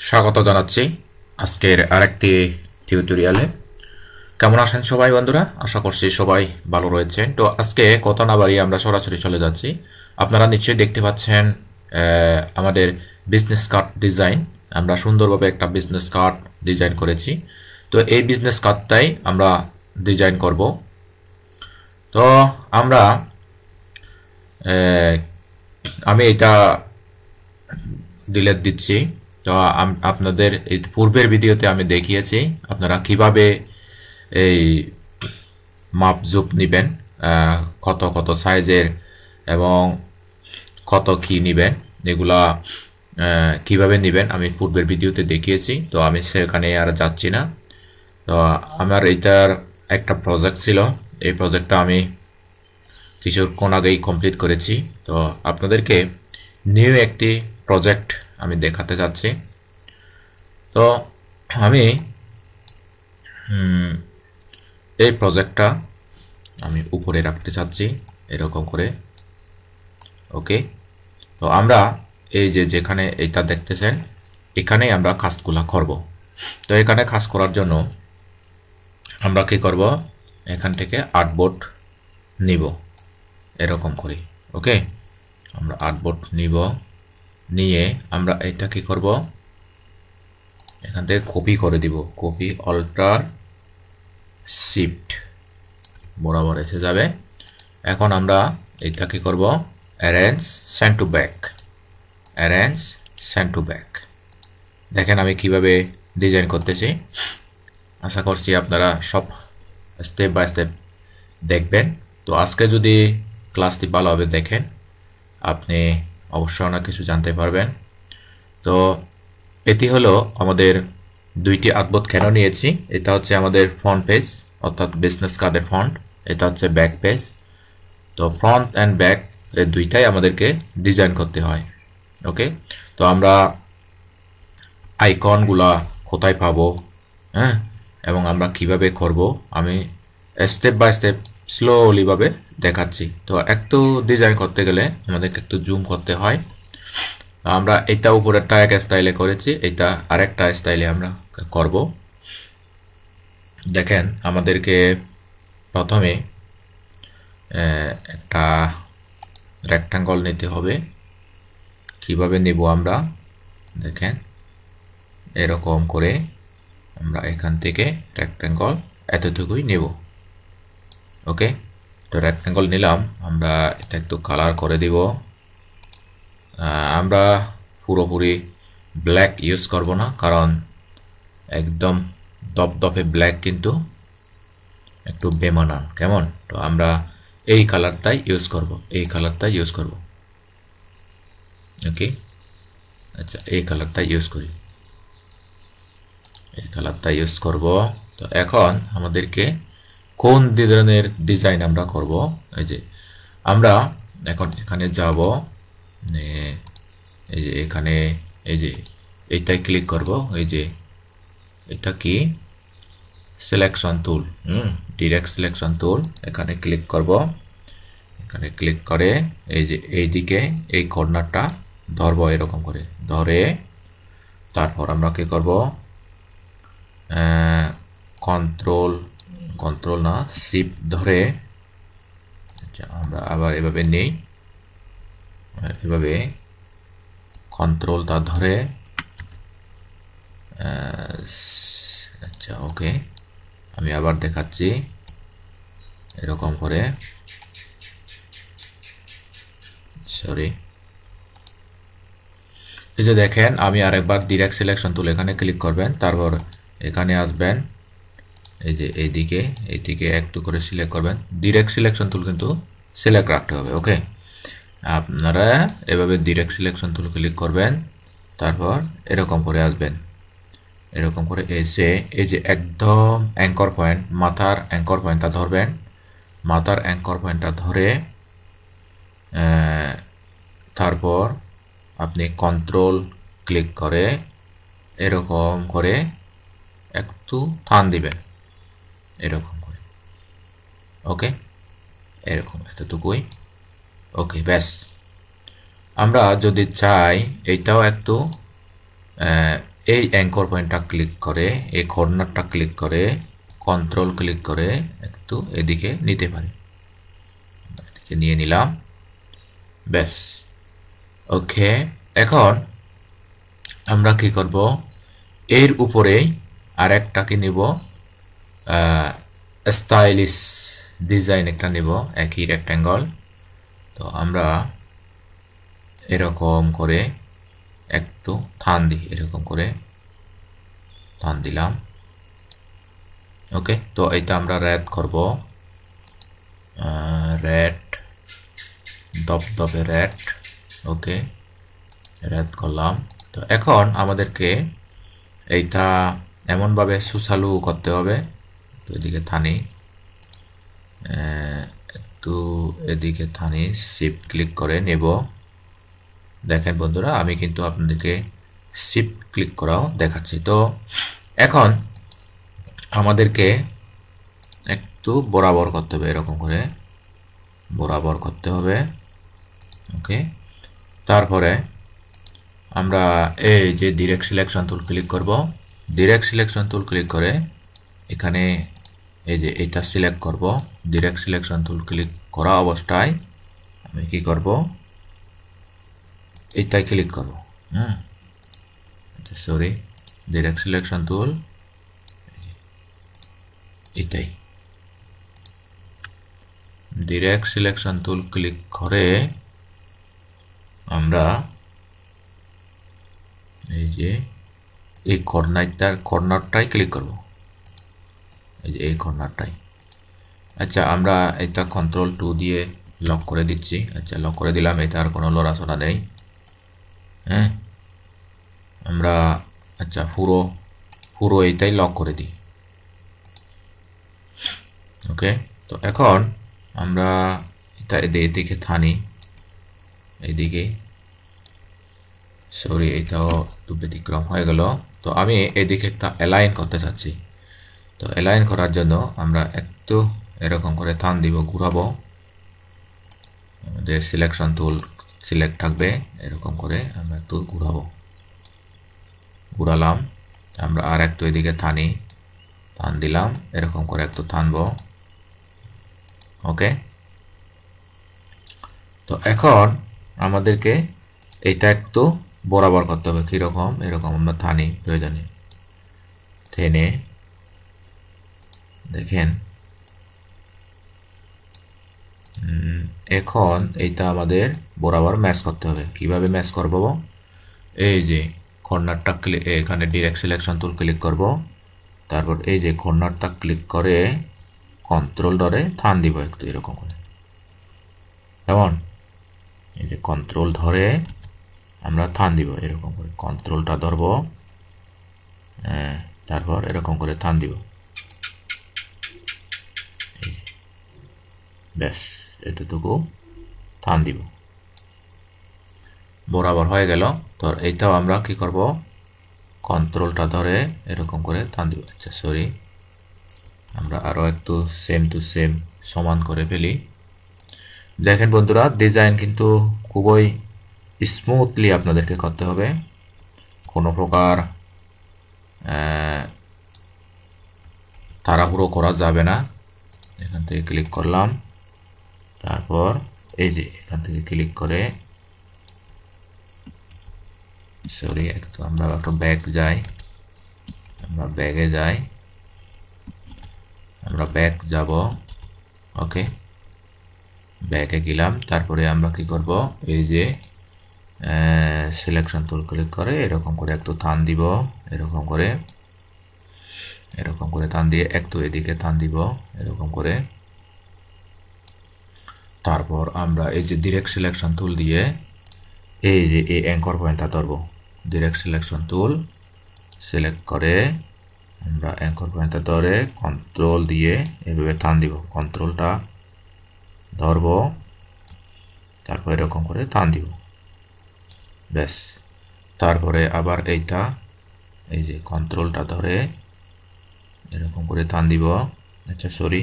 স্বাগত জানাচ্ছি আজকের আরেকটি টিউটোরিয়ালে। কেমন আছেন সবাই বন্ধুরা? আশা করছি সবাই ভালো রয়েছেন। তো আজকে কথা না বাড়িয়ে আমরা সরাসরি চলে যাচ্ছি। আপনারা নিশ্চয়ই দেখতে পাচ্ছেন আমাদের বিজনেস কার্ড ডিজাইন। আমরা সুন্দরভাবে একটা বিজনেস কার্ড ডিজাইন করেছি। তো এই বিজনেস কার্ডটাই আমরা ডিজাইন করব। তো আমরা আমি এটা ডিলিট দিচ্ছি। তো আপনাদের এই পূর্বের ভিডিওতে আমি দেখিয়েছি আপনারা কিভাবে এই মাপ জুপ নেবেন, কত কত সাইজের এবং কত কি নেবেন, এগুলা কিভাবে নেবেন আমি পূর্বের ভিডিওতে দেখিয়েছি। তো আমি সেখানে আর যাচ্ছি না। তো আমার এটার একটা প্রজেক্ট ছিল, এই প্রজেক্টটা আমি কিছুক্ষণ আগেই কমপ্লিট করেছি। তো আপনাদেরকে নিউ একটি প্রজেক্ট আমি দেখাতে যাচ্ছি। তো আমি এই প্রজেক্টটা আমি উপরে রাখতে চাচ্ছি এরকম করে। ওকে, তো আমরা এই যে যেখানে এইটা দেখতেছেন এখানেই আমরা কাজগুলা করব। তো এখানে কাজ করার জন্য আমরা কি করব, এখান থেকে আর্টবোর্ড নিব এরকম করি। ওকে, আমরা আর্টবোর্ড নিব, নিয়ে আমরা এটা কি করব, এখান থেকে কপি করে দিব। কপি অল্টার শিফট বরাবর এসে যাবে। এখন আমরা এটা কি করব, arrange send to back, arrange send to back. দেখেন আমি কিভাবে ডিজাইন করতেছি। আশা করছি আপনারা সব স্টেপ বাই স্টেপ দেখবেন। তো আজকে যদি ক্লাসটি ভালোভাবে দেখেন আপনি অবশ্যই অনেক কিছু জানতে পারবেন। তো এটি হলো আমাদের দুইটি আর্টবোর্ড কেন নিয়েছি। এটা হচ্ছে আমাদের ফ্রন্ট পেজ অর্থাৎ বিজনেস কার্ডের ফন্ট, এটা হচ্ছে ব্যাক পেজ। তো ফ্রন্ট অ্যান্ড ব্যাক এই দুইটাই আমাদেরকে ডিজাইন করতে হয়। ওকে, তো আমরা আইকনগুলা কোথায় পাবো, হ্যাঁ, এবং আমরা কিভাবে করব আমি স্টেপ বাই স্টেপ স্লোলি ভাবে দেখাচ্ছি। তো একটু ডিজাইন করতে গেলে আমাদেরকে একটু জুম করতে হয়। আমরা এটা উপরেরটা এক স্টাইলে করেছি, এটা আরেকটা স্টাইলে আমরা করব। দেখেন আমাদেরকে প্রথমে একটা রেক্ট্যাঙ্গল নিতে হবে। কিভাবে নেব আমরা দেখেন, এরকম করে আমরা এখান থেকে রেক্ট্যাঙ্গল এতটুকুই নেব। ওকে, তো রেক্ট্যাঙ্গল নিলাম, আমরা এটা একটু কালার করে দিব। আমরা পুরোপুরি ব্ল্যাক ইউজ করব না, কারণ একদম দপদপে ব্ল্যাক কিন্তু একটু বেমানান কেমন। তো আমরা এই কালারটাই ইউজ করব, এই কালারটাই ইউজ করব। ওকে, আচ্ছা এই কালারটা ইউজ করি, এই কালারটা ইউজ করব। তো এখন আমাদেরকে কোন ধরনের ডিজাইন আমরা করব, এই যে আমরা এখন এখানে যাব, এই যে এখানে এই যে এইটাই ক্লিক করব। এই যে এটা কি selection tool, direct selection tool, এখানে ক্লিক করব। এখানে ক্লিক করে এই যে এইদিকে এই কর্নারটা ধরবো এরকম করে, ধরে তারপর আমরা কি করব, কন্ট্রোল না শিফট ধরে আমরা আবার এভাবে নেই, এভাবে কন্ট্রোলটা ধরে, আচ্ছা ওকে আমি আবার দেখাচ্ছি এরকম করে, সরি। এই যে দেখেন আমি আরেকবার ডিরেক্ট সিলেকশন টুল এখানে ক্লিক করবেন, তারপর এখানে আসবেন, এই যে এইদিকে একটু করে সিলেক্ট করবেন। ডিরেক্ট সিলেকশন টুল কিন্তু সিলেক্ট রাখতে হবে। ওকে, আপনারা এভাবে ডিরেক্ট সিলেকশন টুল ক্লিক করবেন, তারপর এরকম করে আসবেন, এরকম করে এসে এই যে একদম অ্যাঙ্কর পয়েন্ট, মাথার অ্যাঙ্কর পয়েন্টটা ধরবেন, মাথার অ্যাঙ্কর পয়েন্টটা ধরে তারপর আপনি কন্ট্রোল ক্লিক করে এরকম করে একটু টান দিবেন এরকম করে। ওকে, এরকম এতটুকুই। ওকে, ব্যাস। আমরা যদি চাই এইটাও একটু এই অ্যাঙ্কর পয়েন্টটা ক্লিক করে এই কর্নারটা ক্লিক করে কন্ট্রোল ক্লিক করে একটু এদিকে নিতে পারি, এদিকে নিয়ে নিলাম, ব্যাস। ওকে, এখন আমরা কি করব, এর উপরেই আর একটা কি নিব, স্টাইলিশ ডিজাইন একটা নিব, একই রেক্ট্যাঙ্গল। তো আমরা এরকম করে একটু টান দিই, এরকম করে টান দিলাম। ওকে, তো এটা আমরা রেড করব, রেড, দপদপে রেড। ওকে, রেড করলাম। তো এখন আমাদেরকে এইটা এমনভাবে সুচালু করতে হবে, তো এদিকে থানি, একটু এদিকে থানি, শিফট ক্লিক করে নেব। দেখেন বন্ধুরা, আমি কিন্তু আপনাদেরকে শিফট ক্লিক করাও দেখাচ্ছি। তো এখন আমাদেরকে একটু বরাবর করতে হবে, এরকম করে বরাবর করতে হবে। ওকে, তারপরে আমরা এই যে ডিরেক্ট সিলেকশন টুল ক্লিক করব, ডিরেক্ট সিলেকশন টুল ক্লিক করে এখানে এই যে এটা সিলেক্ট করব। ডিরেক্ট সিলেকশন টুল ক্লিক করা অবস্থায় আমি কি করব, এটাই ক্লিক করব। সরি, ডিরেক্ট সিলেকশন টুল এটাই, ডিরেক্ট সিলেকশন টুল ক্লিক করে আমরা এই যে এই কর্নারটাই ক্লিক করব, এই যে এই কর্নারটাই। আচ্ছা, আমরা এটা কন্ট্রোল 2 দিয়ে লক করে দিচ্ছি। আচ্ছা, লক করে দিলাম, এটা আর কোনো লড়াচড়া নেই। হ্যাঁ, আমরা আচ্ছা পুরো এইটাই লক করে দিই। ওকে, তো এখন আমরা এটা এদিকে থানি, এইদিকে, সরি এটাও একটু ব্যতিক্রম হয়ে গেল। তো আমি এদিকে একটা অ্যালাইন করতে চাচ্ছি। তো অ্যালাইন করার জন্য আমরা একটু এরকম করে টান দিব, ঘুরাবো, যে সিলেকশন টুল সিলেক্ট থাকবে, এরকম করে আমরা একটু ঘুরাবো, ঘুরালাম। আমরা আর একটু এদিকে টান দিলাম, এরকম করে একটু টানবো। ওকে, তো এখন আমাদেরকে এটা একটু বরাবর করতে হবে। কিরকম, এরকম আমরা টানি, প্রয়োজনে টেনে, দেখেন এখন এইটা আমাদের বরাবর ম্যাচ করতে হবে। কিভাবে ম্যাচ করব, এই যে কর্নারটা ক্লিক, এখানে ডিরেক্ট সিলেকশন টুল ক্লিক করব, তারপর এই যে কর্নারটা ক্লিক করে কন্ট্রোল ধরে টান দিব একটু, এরকম করে। কেমন, এই যে কন্ট্রোল ধরে আমরা টান দিব, এরকম করে কন্ট্রোলটা ধরব, তারপর এরকম করে টান দিব, ব্যাস, এতটুকু টান দিব, বরাবর হয়ে গেল। তো এইটাও আমরা কি করব, কন্ট্রোলটা ধরে এরকম করে টান দিব। আচ্ছা, সরি, আমরা আরো একটু সেম টু সেম সমান করে ফেলি। দেখেন বন্ধুরা, ডিজাইন কিন্তু খুবই স্মুথলি আপনাদেরকে করতে হবে, কোনো প্রকার তাড়াহুড়ো করা যাবে না। এখান থেকে ক্লিক করলাম, তারপর এই যে এখান থেকে ক্লিক করে, সরি একটু আমরা একটু ব্যাক যাই, আমরা ব্যাগে যাই, আমরা ব্যাক যাব। ওকে, ব্যাকে গেলাম, তারপরে আমরা কি করব, এই যে সিলেকশন টুল ক্লিক করে এরকম করে একটু টান দিব, এরকম করে টান দিয়ে একটু এদিকে টান দিব, এরকম করে। তারপর আমরা এই যে ডিরেক্ট সিলেকশন টুল দিয়ে এই যে এই অ্যাঙ্কর পয়েন্টটা ধরব, ডিরেক্ট সিলেকশন টুল সিলেক্ট করে আমরা অ্যাঙ্কর পয়েন্টটা ধরে কন্ট্রোল দিয়ে এভাবে টান দিব, কন্ট্রোলটা ধরব, তারপর এরকম করে টান দিব, ব্যাস। তারপরে আবার এইটা এই যে কন্ট্রোলটা ধরে এরকম করে টান দিব। আচ্ছা, সরি,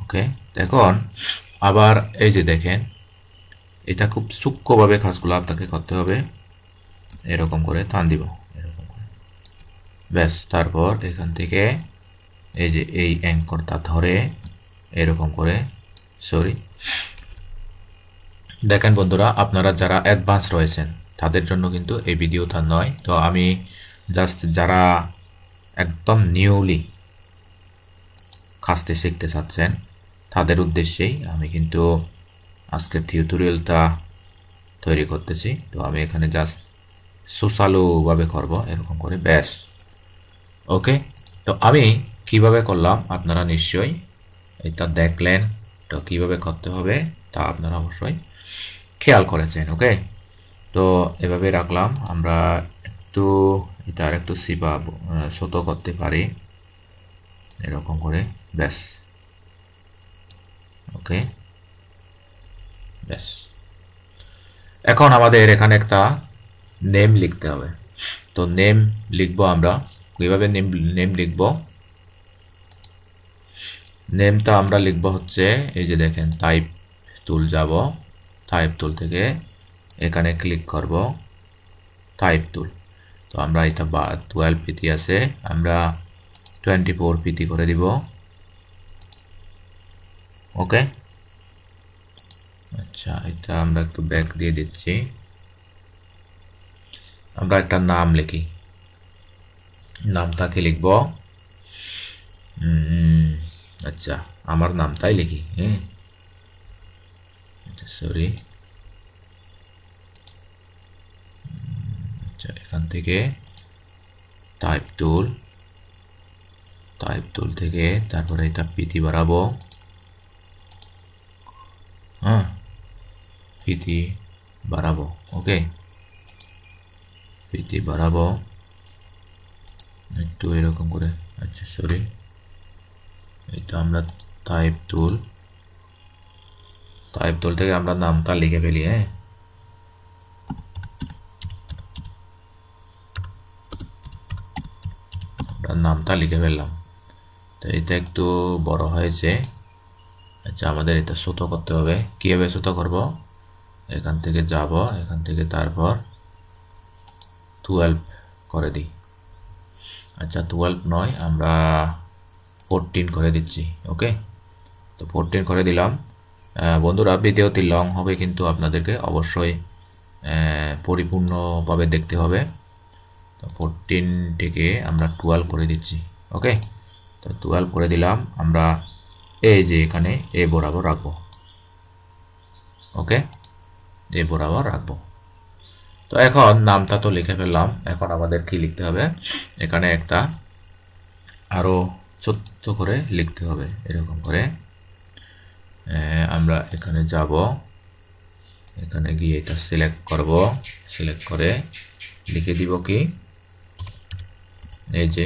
ওকে, এখন আবার এই যে দেখেন, এটা খুব সূক্ষ্মভাবে কাজগুলো আপনাকে করতে হবে। এরকম করে টান দিব, এরকম করে। ব্যাস, তারপর এখান থেকে এই যে এই অ্যাঙ্করটা ধরে এরকম করে, সরি, দেখেন বন্ধুরা, আপনারা যারা অ্যাডভান্স রয়েছেন তাদের জন্য কিন্তু এই ভিডিওটা নয়। তো আমি জাস্ট যারা একদম নিউলি কাজটি শিখতে চাচ্ছেন তাদের উদ্দেশ্যেই আমি কিন্তু আজকের টিউটোরিয়ালটা তৈরি করতেছি। তো আমি এখানে জাস্ট সুচালুভাবে করব এরকম করে, ব্যাস। ওকে, তো আমি কিভাবে করলাম আপনারা নিশ্চয়ই এটা দেখলেন। তো কিভাবে করতে হবে তা আপনারা অবশ্যই খেয়াল করেছেন। ওকে, তো এভাবে রাখলাম। আমরা একটু এটা আর একটু সিপা ছোট করতে পারি এরকম করে, ব্যাস। ওকে, ব্যাস। এখন আমাদের এখানে একটা নেম লিখতে হবে। তো নেম লিখবো আমরা কিভাবে? নেম লিখবো, নেমটা আমরা লিখবো হচ্ছে এই যে দেখেন, টাইপ টুল যাব, টাইপ টুল থেকে এখানে ক্লিক করব, টাইপ টুল। তো আমরা এটা 12 পিটি আছে, আমরা 24 পিটি করে দিব। ওকে, আচ্ছা, এটা আমরা একটু ব্যাক দিয়ে দিচ্ছি। আমরা একটা নাম লিখি, নামটাকে লিখব, আচ্ছা আমার নামটাই লিখি, হ্যাঁ, সরি। আচ্ছা, এখান থেকে টাইপ টুল, টাইপ টুল থেকে তারপরে এটা পিটি বাড়াবো, হ্যাঁ, পিটি বাড়াবো। ওকে, পিটি বাড়াবো একটু এরকম করে। আচ্ছা, সরি, এটা আমরা টাইপ টুল, টাইপ টুল থেকে আমরা নামটা লিখে ফেলি, হ্যাঁ, আমরা নামটা লিখে ফেললাম। তো এটা একটু বড় হয়েছে। আচ্ছা, আমাদের এটা ছোট করতে হবে। কিভাবে ছোট করব? এখান থেকে যাব, এখান থেকে তারপর 12 করে দিই। আচ্ছা, 12 নয়, আমরা 14 করে দিচ্ছি। ওকে, তো 14 করে দিলাম। বন্ধুরা, ভিডিওটি লং হবে কিন্তু আপনাদেরকে অবশ্যই পরিপূর্ণভাবে দেখতে হবে। তো 14 থেকে আমরা 12 করে দিচ্ছি। ওকে, তো 12 করে দিলাম। আমরা এই যে এখানে এ বরাবর রাখবো। ওকে, এ বরাবর রাখবো। তো এখন নামটা তো লিখে ফেললাম, এখন আমাদের কি লিখতে হবে? এখানে একটা আরো ছোট্ট করে লিখতে হবে এরকম করে। আমরা এখানে যাব, এখানে গিয়ে এটা সিলেক্ট করব, সিলেক্ট করে লিখে দিব কি, এই যে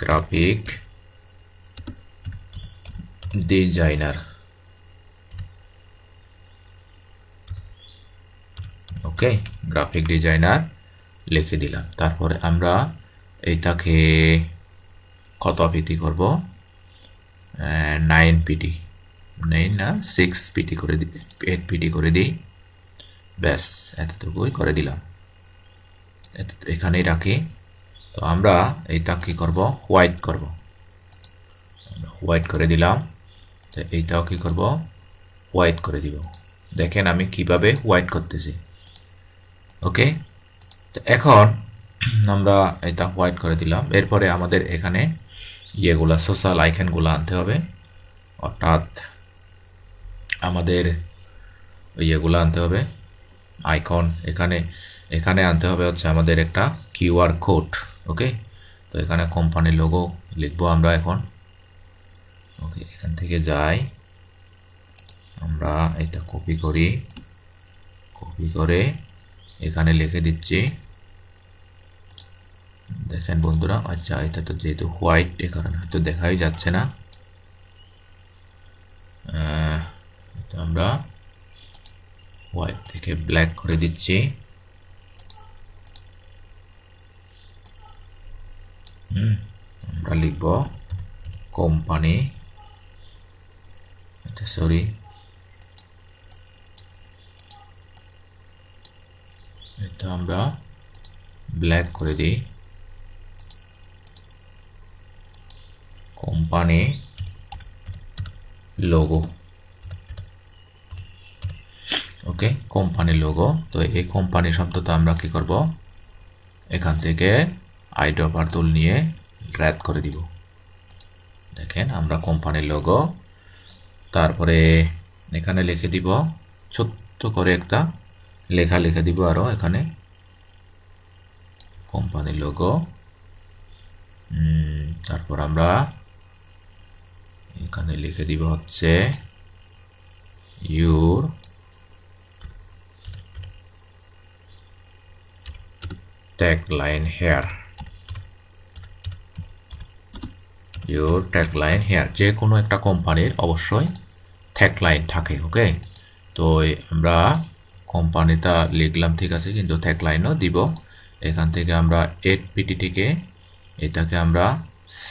গ্রাফিক ডিজাইনার। ওকে, গ্রাফিক ডিজাইনার লিখে দিলাম। তারপরে আমরা এইটাকে কত পিটি করব? 9 পিটি, 9 না 6 পিটি করে দিই, 8 পিটি করে দিই, ব্যাস এতটুকুই করে দিলাম। এখানেই রাখি। তো আমরা এইটা কি করব? হোয়াইট করব, হোয়াইট করে দিলাম। তো এইটাও কি করব? হোয়াইট করে দিব। দেখেন আমি কিভাবে হোয়াইট করতেছি। ওকে, তো এখন আমরা এটা হোয়াইট করে দিলাম। এরপরে আমাদের এখানে ইয়েগুলা সোশ্যাল আইকনগুলো আনতে হবে, অর্থাৎ আমাদের ইয়েগুলো আনতে হবে, আইকন। এখানে এখানে আনতে হবে হচ্ছে আমাদের একটা কিউআর কোড। ওকে, তো এখানে কোম্পানির লোগো লিখবো আমরা এখন। ওকে, এখান থেকে যাই, আমরা এটা কপি করি, কপি করে এখানে লিখে দিচ্ছি। দেখেন বন্ধুরা, আচ্ছা এটা তো যেহেতু হোয়াইট, এ কারণে হয়তো দেখাই যাচ্ছে না। আমরা হোয়াইট থেকে ব্ল্যাক করে দিচ্ছি। আমরা লিখব কোম্পানি, আচ্ছা সরি, এটা আমরা ব্ল্যাক করে দিই, কোম্পানি লোগো। ওকে, কোম্পানি লোগো। তো এই কোম্পানি শব্দটা আমরা কি করব, এখান থেকে আইড্রপার টুল নিয়ে ড্র্যাগ করে দিব। দেখেন আমরা কোম্পানির লোগো, তারপরে এখানে লিখে দিব ছোট্ট করে একটা লেখা লিখে দিব আরো এখানে, কোম্পানির লোগো। তারপর আমরা এখানে লিখে দিব হচ্ছে your tagline here, your tagline here। যে কোনো একটা কোম্পানির অবশ্যই ট্যাগলাইন থাকে। ওকে, তো আমরা কোম্পানিটা লিখলাম, ঠিক আছে, কিন্তু ট্যাগলাইনও দিব। এখান থেকে আমরা 8 পিটি থেকে এটাকে আমরা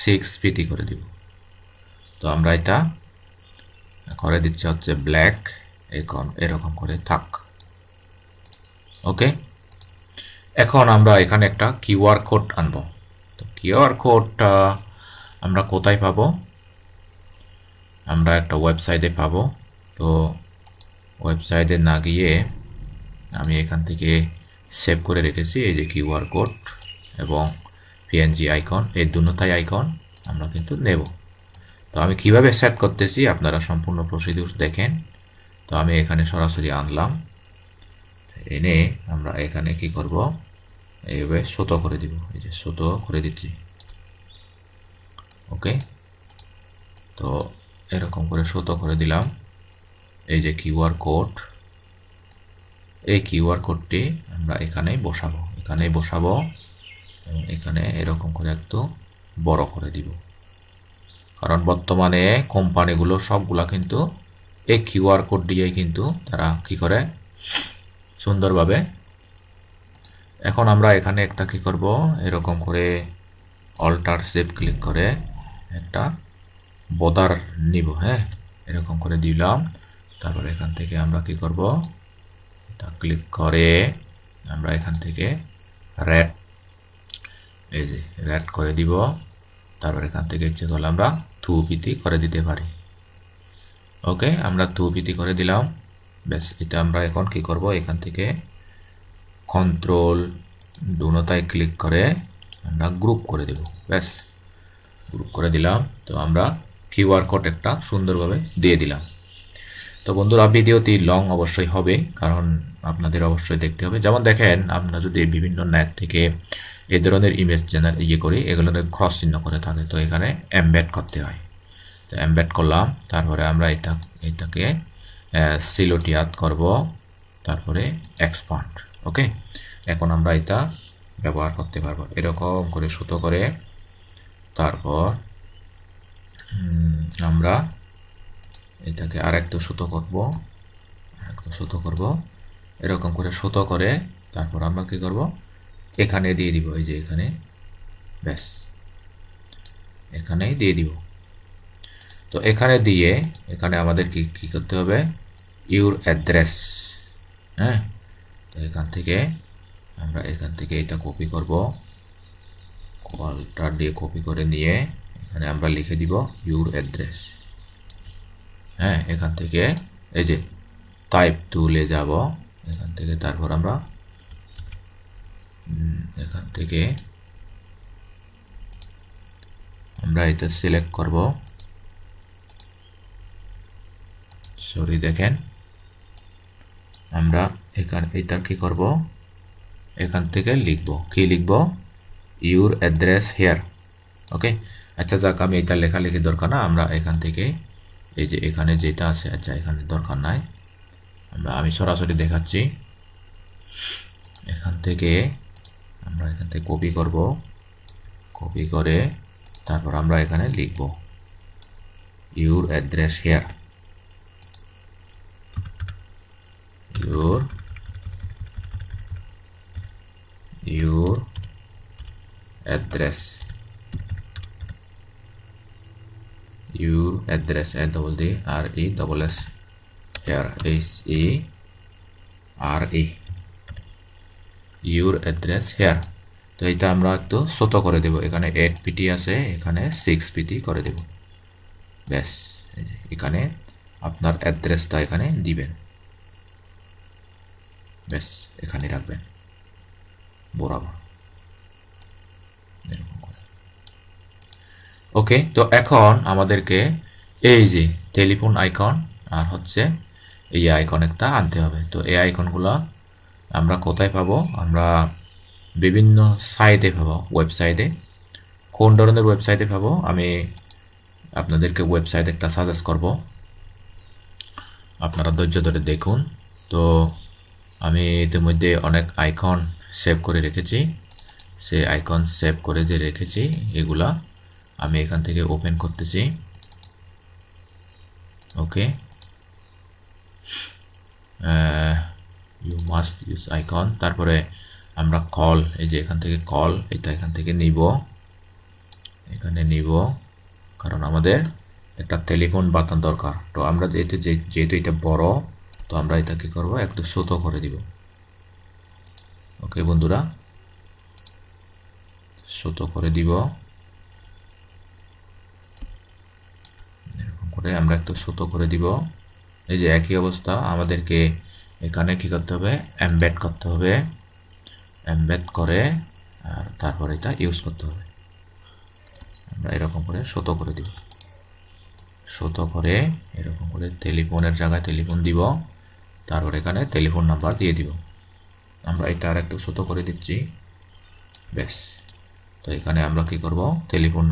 6 পিটি করে দিব। তো আমরা এটা করে দিচ্ছি হচ্ছে ব্ল্যাক, এখন এরকম করে থাক। ওকে, এখন আমরা এখানে একটা কিউআর কোড আনবো। তো কিউআর কোডটা আমরা কোথায় পাবো, আমরা একটা ওয়েবসাইটে পাবো। তো ওয়েবসাইটে না গিয়ে আমি এখান থেকে সেভ করে রেখেছি এই যে কিউআর কোড এবং পিএনজি আইকন, এই দুটোটাই আইকন আমরা কিন্তু নেব। তো আমি কিভাবে সেট করতেছি আপনারা সম্পূর্ণ প্রসিডিউর দেখেন। তো আমি এখানে সরাসরি আনলাম, এনে আমরা এখানে কি করব, এইভাবে ছোট করে দিব, এই যে ছোট করে দিচ্ছি। ওকে, তো এরকম করে ছোট করে দিলাম। এই যে কিউআর কোড, এই কিউআর কোডটি আমরা এখানেই বসাবো, এখানেই বসাবো এবং এখানে এরকম করে একটু বড় করে দিব, কারণ বর্তমানে কোম্পানিগুলো সবগুলা কিন্তু এই কিউআর কোড দিয়ে কিন্তু তারা কি করে সুন্দরভাবে। এখন আমরা এখানে একটা কি করব, এরকম করে অল্টার সেভ ক্লিক করে একটা বর্ডার নিব। হ্যাঁ, এরকম করে দিলাম। তারপর এখান থেকে আমরা কি করব, এটা ক্লিক করে আমরা এখান থেকে রেড, এই যে রেড করে দিব। তারপর এখান থেকে ইচ্ছে করলে আমরা 2 পিটি করে দিতে পারি। ওকে, আমরা 2 পিটি করে দিলাম। ব্যাস, এটা আমরা এখন কি করব, এখান থেকে কন্ট্রোল দুটোটায় ক্লিক করে আমরা গ্রুপ করে দেব। ব্যাস, গ্রুপ করে দিলাম। তো আমরা কিউআর কোড একটা সুন্দরভাবে দিয়ে দিলাম। তো বন্ধুরা, ভিডিওটি লং অবশ্যই হবে, কারণ আপনাদের অবশ্যই দেখতে হবে। যেমন দেখেন, আমরা যদি বিভিন্ন নেট থেকে এই ধরনের ইমেজ জেনারেট করি, এগুলোতে ক্রস চিহ্ন করে থাকে, তো এখানে এমবেড করতে হয়। তো এমবেড করলাম, তারপরে আমরা এটাকে সিলোটিয়াত করব, তারপরে এক্সপান্ড। ওকে, এখন আমরা এটা ব্যবহার করতে পারবো এরকম করে ছোট করে। তারপর আমরা এটাকে আরেকটু ছোট করব, এরকম করে ছোট করে। তারপর আমরা কি করব, এখানে দিয়ে দিব, এই যে এখানে, ব্যাস এখানে দিয়ে দিব। তো এখানে দিয়ে এখানে আমাদের কি করতে হবে, ইউর অ্যাড্রেস। হ্যাঁ, তো এখান থেকে আমরা এটা কপি করব, কলটা দিয়ে কপি করে নিয়ে এখানে আমরা লিখে দিব ইউর অ্যাড্রেস। হ্যাঁ, এখান থেকে এই যে টাইপ টুলে যাব, এখান থেকে তারপর আমরা এখান থেকে আমরা এটা সিলেক্ট করব। সরি, দেখেন আমরা এটা কি করব, এখান থেকে কি লিখব, ইউর অ্যাড্রেস হেয়ার। ওকে, আচ্ছা যাক, আমি এটা লেখালেখি দরকার না, আমরা এখান থেকে এই যে এখানে যেটা আছে, আচ্ছা এখানে দরকার নাই, আমি সরাসরি দেখাচ্ছি। এখান থেকে আমরা কপি করব, কপি করে তারপর আমরা এখানে লিখব your address here, your address, your address, ADDRESS here, SERE, your address here। তো এটা আমরা একটু ছোট করে দেব, এখানে 8 পিটি আছে, এখানে 6 পিটি করে দেব। ব্যাস, এখানে আপনার অ্যাড্রেসটা এখানে দিবেন, ব্যাস এখানে রাখবেন বরাবর এরকম করে। ওকে, তো এখন আমাদেরকে এই যে টেলিফোন আইকন আর হচ্ছে এই আইকন একটা আনতে হবে। তো এই আইকনগুলো আমরা কোথায় পাবো? আমরা বিভিন্ন সাইটে পাবো, ওয়েবসাইটে। কোন ধরনের ওয়েবসাইটে পাবো আমি আপনাদেরকে ওয়েবসাইট একটা সাজেস্ট করব, আপনারা ধৈর্য ধরে দেখুন। তো আমি ইতিমধ্যে অনেক আইকন সেভ করে রেখেছি, সেই আইকন সেভ করে যে রেখেছি এগুলা আমি এখান থেকে ওপেন করতেছি। ওকে, ইউ মাস্ট ইউজ আইকন। তারপরে আমরা কল, এই যে এখান থেকে কল, এটা এখান থেকে নিব, এখানে নিব, কারণ আমাদের একটা টেলিফোন বাটন দরকার। তো আমরা যেহেতু এটা বড়, তো আমরা এটা কি করব, একটু ছোট করে দিব। ওকে বন্ধুরা, ছোট করে দিব, এরকম করে আমরা একটু ছোট করে দিব। এই যে একই অবস্থা, আমাদেরকে এখানে কি করতে হবে, এমবেড করতে হবে, এমবেড করে আর তারপরে এটা ইউজ করতে হবে। আমরা এরকম করে ছোট করে দিব, ছোট করে এরকম করে টেলিফোনের জায়গায় টেলিফোন দিব, তারপর এখানে টেলিফোন নাম্বার দিয়ে দিব। আমরা এটা আর একটু ছোট করে দিচ্ছি, ব্যাস। তো এখানে আমরা কি করব, টেলিফোন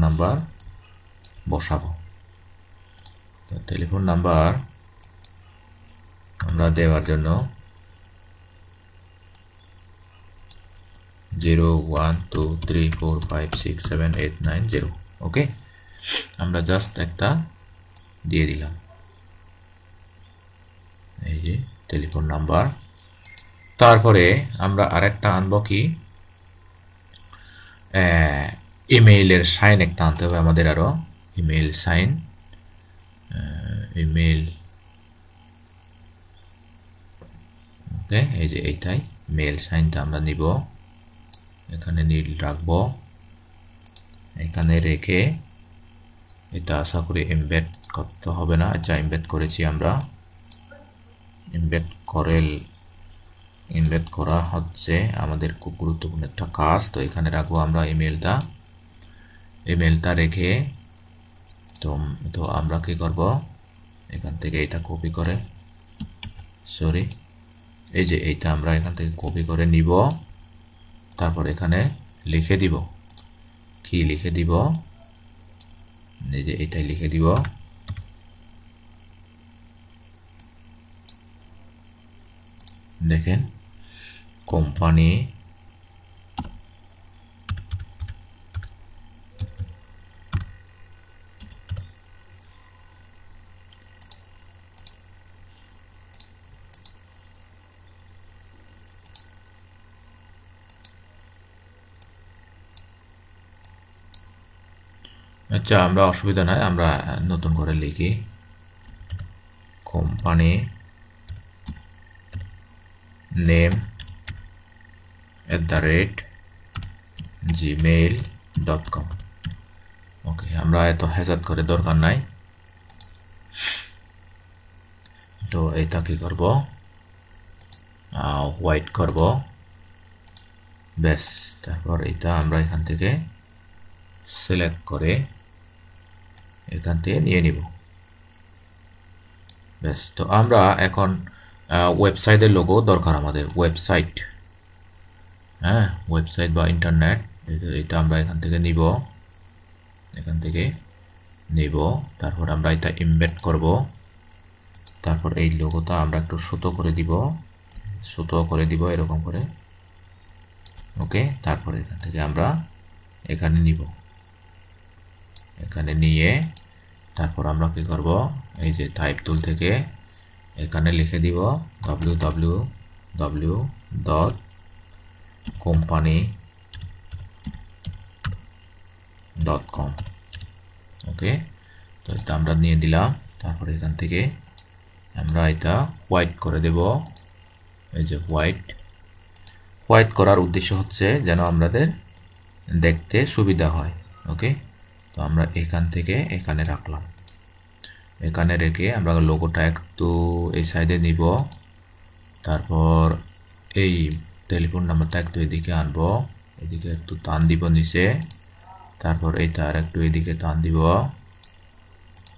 নাম্বার বসাবো। তো টেলিফোন নাম্বার আমরা দেওয়ার জন্য 0123456789 ওকে, আমরা জাস্ট একটা দিয়ে দিলাম, এই যে টেলিফোন নাম্বার। তারপরে আমরা আরেকটা আনবো কি, ইমেইলের সাইন একটা আনতে হবে আমাদের, আরো ইমেইল সাইন, ইমেইল, ওকে, এই যে এইটাই মেইল সাইনটা আমরা নিব, এখানে নীল রাখবো, এখানে রেখে এটা আশা করি এমবেড করতে হবে না, যা এমবেড করেছি আমরা, এমবেড করা হচ্ছে আমাদের খুব গুরুত্বপূর্ণ একটা কাজ। তো এখানে রাখবো আমরা ইমেলটা রেখে, তো আমরা কি করব, এখান থেকে এটা কপি করে, সরি, এই যে এইটা আমরা এখান থেকে কপি করে নিব, তারপর এখানে লিখে দিব, কি লিখে দিব, এই যে এটাই লিখে দিব, দেখেন কোম্পানি আচ্ছা, আমরা অসুবিধা নাই, আমরা নতুন করে লিখি, কোম্পানি নেম @gmail.com। ওকে, আমরা এত হেজাত করে দরকার নাই। তো এটা কি করব, হোয়াইট করব, ব্যাস। তারপর এটা আমরা এখান থেকে সিলেক্ট করে এখান থেকে নিয়ে নিব, ব্যাস। তো আমরা এখন ওয়েবসাইটের লোগো দরকার আমাদের, ওয়েবসাইট, হ্যাঁ, ওয়েবসাইট বা ইন্টারনেট, এটা আমরা এখান থেকে নিব, তারপর আমরা এটা এমবেড করব, তারপর এই লোগোটা আমরা একটু ছোট করে দিব এরকম করে, ওকে। তারপর এখান থেকে আমরা এখানে নিব, এখানে নিয়ে তারপর আমরা কি করব, এই যে টাইপ টুল থেকে এখানে লিখে দিব www.company.com, ওকে। তো এটা আমরা নিয়ে দিলাম, তারপর এখান থেকে আমরা এটা হোয়াইট করে দেব, এই যে হোয়াইট করার উদ্দেশ্য হচ্ছে যেন আমাদের দেখতে সুবিধা হয়। ওকে, তো আমরা এখান থেকে এখানে রাখলাম, এখানে রেখে আমরা লোগোটা একটু এই সাইডে নিব, তারপর এই টেলিফোন নাম্বারটা একটু এদিকে আনবো, এদিকে একটু টান দিব নিচে, তারপর এইটা আর একটু এদিকে টান দিব,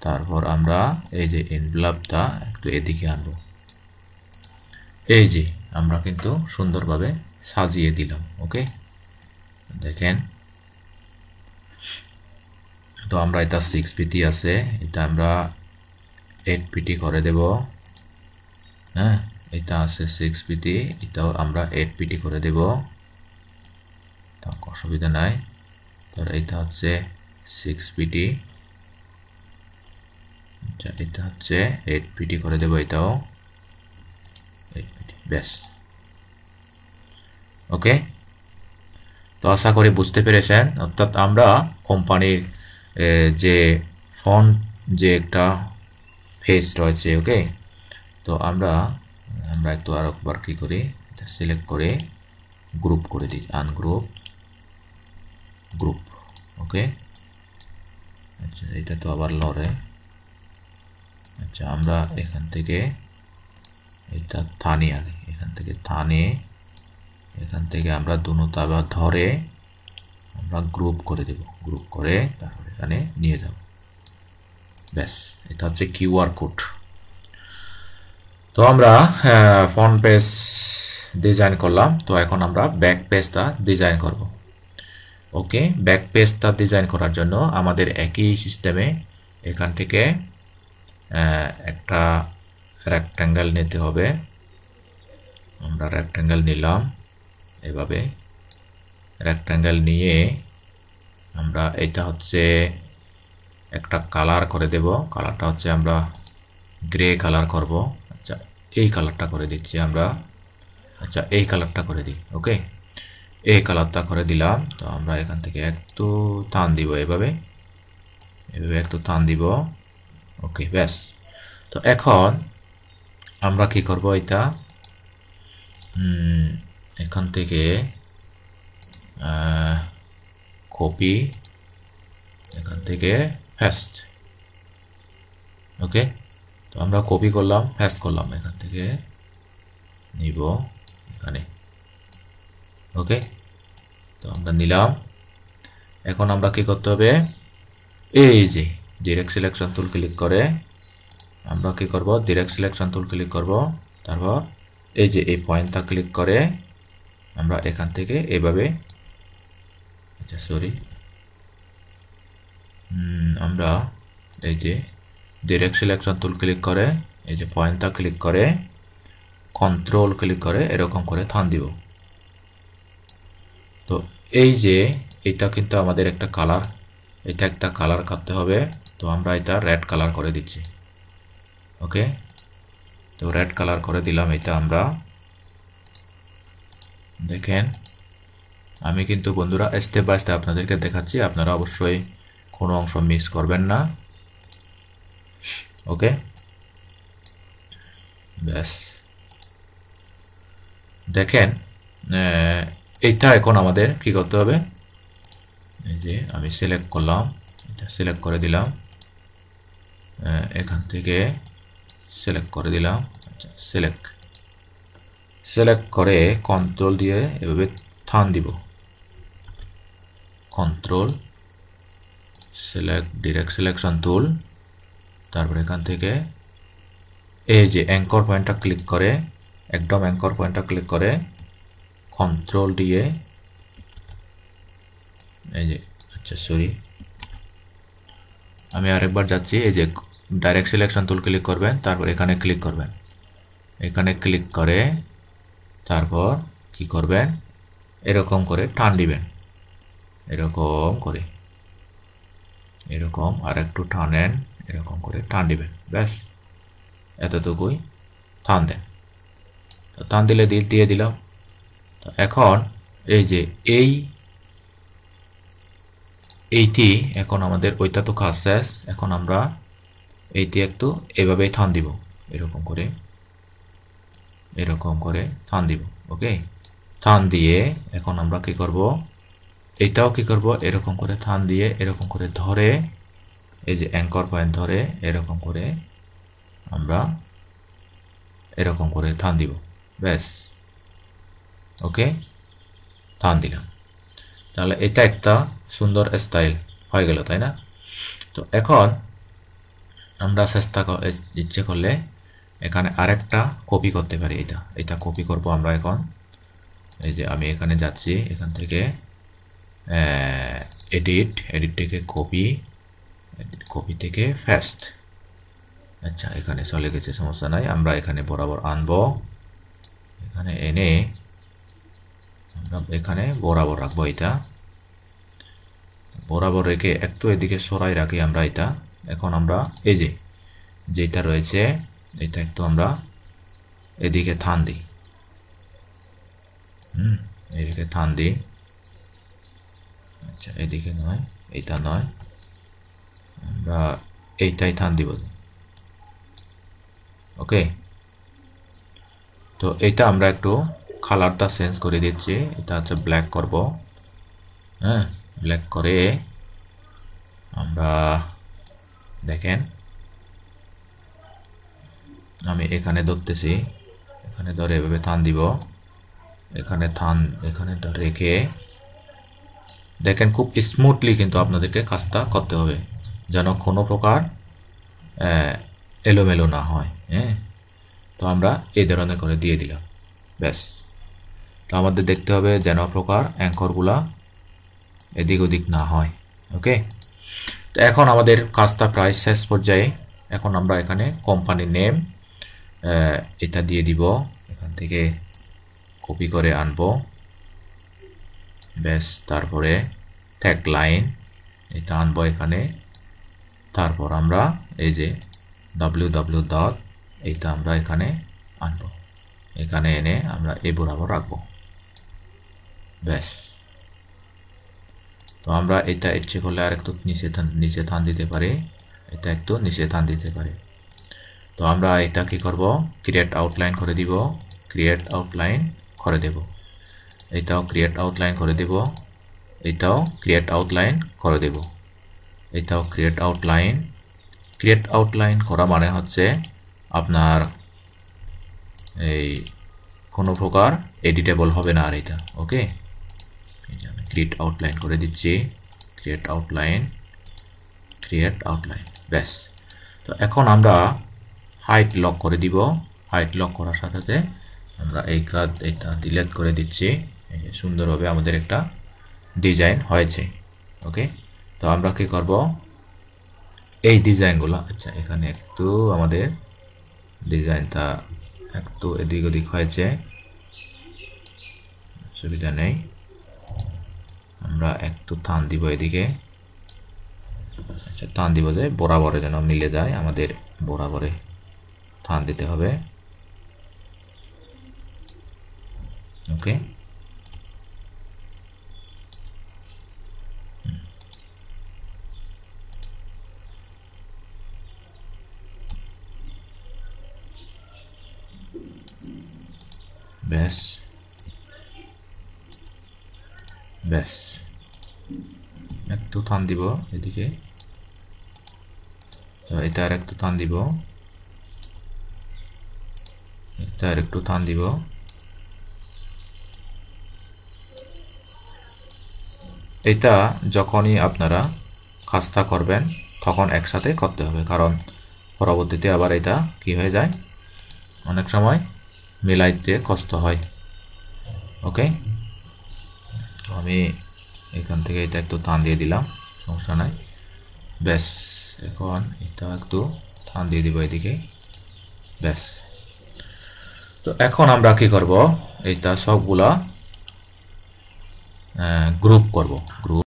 তারপর আমরা এই যে এনভেলপটা একটু এদিকে আনবো। এই যে আমরা কিন্তু সুন্দরভাবে সাজিয়ে দিলাম। ওকে, দেখেন, তো আমরা এটা 6 পিটি আছে, এটা আমরা 8 পিটি করে দেব। হ্যাঁ, এটা আছে 6 পিটি, এটাও আমরা 8 পিটি করে দেব, অসুবিধা নাই। তো এটা হচ্ছে 6 পিটি, এটা হচ্ছে 8 পিটি করে দেব, এটাও 8 পিটি, ব্যাস। ওকে, তো আশা করি বুঝতে পেরেছেন। অর্থাৎ আমরা কোম্পানির যে ফন্ট যে একটা ফেস রয়েছে, ওকে, তো আমরা একটু আরেকবার কি করি, এটা সিলেক্ট করে গ্রুপ করে দিই, আনগ্রুপ, গ্রুপ। ওকে, আচ্ছা, এটা তো আবার লরে। আচ্ছা, আমরা এখান থেকে এটা থানি, আগে এখান থেকে থানে, এখান থেকে আমরা দুটো আবার ধরে আমরা গ্রুপ করে দেব, গ্রুপ করে তারপর এখানে নিয়ে যাব, ব্যাস। এটা হচ্ছে কিউআর কোড। তো আমরা ফ্রন্ট পেজ ডিজাইন করলাম, তো এখন আমরা ব্যাক পেজটা ডিজাইন করব। ওকে, ব্যাক পেজটা ডিজাইন করার জন্য আমাদের একই সিস্টেমে এখান থেকে একটা রেক্ট্যাঙ্গেল নিতে হবে। আমরা রেক্ট্যাঙ্গেল নিলাম, এভাবে রেক্ট্যাঙ্গেল নিয়ে আমরা এটা হচ্ছে একটা কালার করে দেব, কালারটা হচ্ছে আমরা গ্রে কালার করব। আচ্ছা, এই কালারটা করে দিচ্ছি আমরা, আচ্ছা এই কালারটা করে দিই। ওকে, এই কালারটা করে দিলাম। তো আমরা এখান থেকে একটু টান দিব, এভাবে এভাবে একটু টান দিব। ওকে, ব্যাস। তো এখন আমরা কি করব, এটা এখান থেকে কপি, এখান থেকে পেস্ট। ওকে, তো আমরা কপি করলাম, পেস্ট করলাম, এখান থেকে নিব এখানে। ওকে, তো আমরা নিলাম। এখন আমরা কি করতে হবে, এই যে ডিরেক্ট সিলেকশন টুল ক্লিক করে আমরা কি করব, ডিরেক্ট সিলেকশন টুল ক্লিক করব, তারপর এই যে এই পয়েন্টটা ক্লিক করে আমরা এখান থেকে এভাবে, আচ্ছা সরি, আমরা এই যে ডিরেক্ট সিলেকশন টুল ক্লিক করে এই যে পয়েন্টটা ক্লিক করে কন্ট্রোল ক্লিক করে এরকম করে টান দিব। তো এই যে এটা কিন্তু আমাদের একটা কালার, এটা একটা কালার করতে হবে। তো আমরা এটা রেড কালার করে দিচ্ছি। ওকে, তো রেড কালার করে দিলাম। এটা আমরা দেখেন, আমি কিন্তু বন্ধুরা স্টেপ বাই স্টেপ আপনাদেরকে দেখাচ্ছি, আপনারা অবশ্যই কোনো অংশ মিস করবেন না। ওকে, ব্যাস, দেখেন এইটা এখন আমাদের কি করতে হবে, এই যে আমি সিলেক্ট করলাম, এটা সিলেক্ট করে দিলাম, এখান থেকে সিলেক্ট করে দিলাম, আচ্ছা সিলেক্ট করে কন্ট্রোল দিয়ে এভাবে টান দিব, control select direct selection tool, তারপর এখান থেকে এই যে অ্যাঙ্কর পয়েন্টটা ক্লিক করে, একদম অ্যাঙ্কর পয়েন্টটা ক্লিক করে কন্ট্রোল দিয়ে এই যে, আচ্ছা সরি আমি আরেকবার যাচ্ছি, এই যে ডাইরেক্ট সিলেকশন টুল ক্লিক করবেন, তারপর এখানে ক্লিক করবেন, এখানে ক্লিক করে তারপর কি করবেন, এরকম করে টান দিবেন, এরকম করে, এরকম আর একটু টানেন, এরকম করে টান দিবেন, ব্যাস এতটুকুই, টান দেন। তো টান দিলে দিয়ে দিলাম। তো এখন এই যে এইটি এখন আমাদের ওইটা তো কাজ শেষ, এখন আমরা এইটি একটু এভাবেই টান দিব, এরকম করে টান দিব। ওকে, টান দিয়ে এখন আমরা কি করব, এটাও কি করব, এরকম করে টান দিয়ে এরকম করে ধরে, এই যে অ্যাঙ্কর পয়েন্ট ধরে এরকম করে আমরা এরকম করে টান দিব, ব্যাস। ওকে, টান দিলাম, তাহলে এটা একটা সুন্দর স্টাইল হয়ে গেল, তাই না? তো এখন আমরা ইচ্ছে করলে এখানে আরেকটা কপি করতে পারি। এটা কপি করব আমরা এখন। এই যে আমি এখানে যাচ্ছি, এখান থেকে এডিট থেকে কপি থেকে পেস্ট। আচ্ছা, এখানে চলে গেছে, সমস্যা নাই। আমরা এখানে বরাবর আনবো, এখানে এনে আমরা এখানে বরাবর রাখবো। এটা বরাবর রেখে একটু এদিকে সরাই রাখি আমরা এটা। এখন আমরা এই যে যেটা রয়েছে এটা একটু আমরা এদিকে টান দিই, এদিকে টান দিই। আচ্ছা, এদিকে নয়, এটা নয়, আমরা এইটাই টান দিব। ওকে, তো এটা আমরা একটু কালারটা চেঞ্জ করে দিচ্ছি। এটা হচ্ছে ব্ল্যাক করব। হ্যাঁ, ব্ল্যাক করে আমরা দেখেন আমি এখানে ধরতেছি, এখানে ধরে এভাবে টান দিব, এখানে রেখে দেখেন খুব স্মুথলি কিন্তু আপনাদেরকে কাজটা করতে হবে, যেন কোনো প্রকার এলোমেলো না হয়। হ্যাঁ, তো আমরা এই ধরনের করে দিয়ে দিলাম, ব্যাস। তো আমাদের দেখতে হবে যেন প্রকার অ্যাঙ্করগুলা এদিক ওদিক না হয়। ওকে, তো এখন আমাদের কাজটা প্রায় শেষ পর্যায়ে। এখন আমরা এখানে কোম্পানি নেম এটা দিয়ে দিব, এখান থেকে কপি করে আনবো, ব্যাস। তারপরে ট্যাগ লাইন এটা আনবো এখানে। তারপর আমরা এই যে www ডট এইটা আমরা এখানে আনবো, এখানে এনে আমরা এই বরাবর রাখবো, ব্যাস। তো আমরা এটা ইচ্ছে করলে আর একটু নিচে টান দিতে পারি, এটা একটু নিচে টান দিতে পারি। তো আমরা এটা কি করব, ক্রিয়েট আউটলাইন করে দিব, ক্রিয়েট আউটলাইন করে দেব, এটাও ক্রিয়েট আউটলাইন করে দেব, এটাও ক্রিয়েট আউটলাইন করে দেব, এটাও ক্রিয়েট আউটলাইন করা মানে হচ্ছে আপনার এই কোনো প্রকার এডিটেবল হবে না আর এটা। ওকে, ক্রিয়েট আউটলাইন করে দিচ্ছি, ক্রিয়েট আউটলাইন, ব্যাস। তো এখন আমরা হাইট লক করে দিব, হাইট লক করার সাথে সাথে আমরা এটা ডিলিট করে দিচ্ছি। সুন্দরভাবে আমাদের একটা ডিজাইন হয়েছে। ওকে, তো আমরা কি করব, এই ডিজাইনগুলো, আচ্ছা এখানে একটু আমাদের ডিজাইনটা একটু এদিক ওদিক হয়েছে, সুবিধা নেই, আমরা একটু টান দিব এদিকে। আচ্ছা, টান দিব যে বরাবরে যেন মিলে যায়, আমাদের বরাবরে টান দিতে হবে। ওকে, ব্যাস ব্যাস, একটু টান দিব এদিকে, তো এটা আর একটু টান দিব, এটা আর একটু টান দিব। এটা যখনই আপনারা কাজটা করবেন তখন একসাথে করতে হবে, কারণ পরবর্তীতে আবার এটা কি হয়ে যায়, অনেক সময় মিলাইতে কষ্ট হয়। ওকে, তো আমি এখান থেকে এটা একটু টান দিয়ে দিলাম, সমস্যা নাই, ব্যাস। এখন এটা একটু টান দিয়ে দিব এদিকে, ব্যাস। তো এখন আমরা কি করব, এটা সবগুলা গ্রুপ করব, গ্রুপ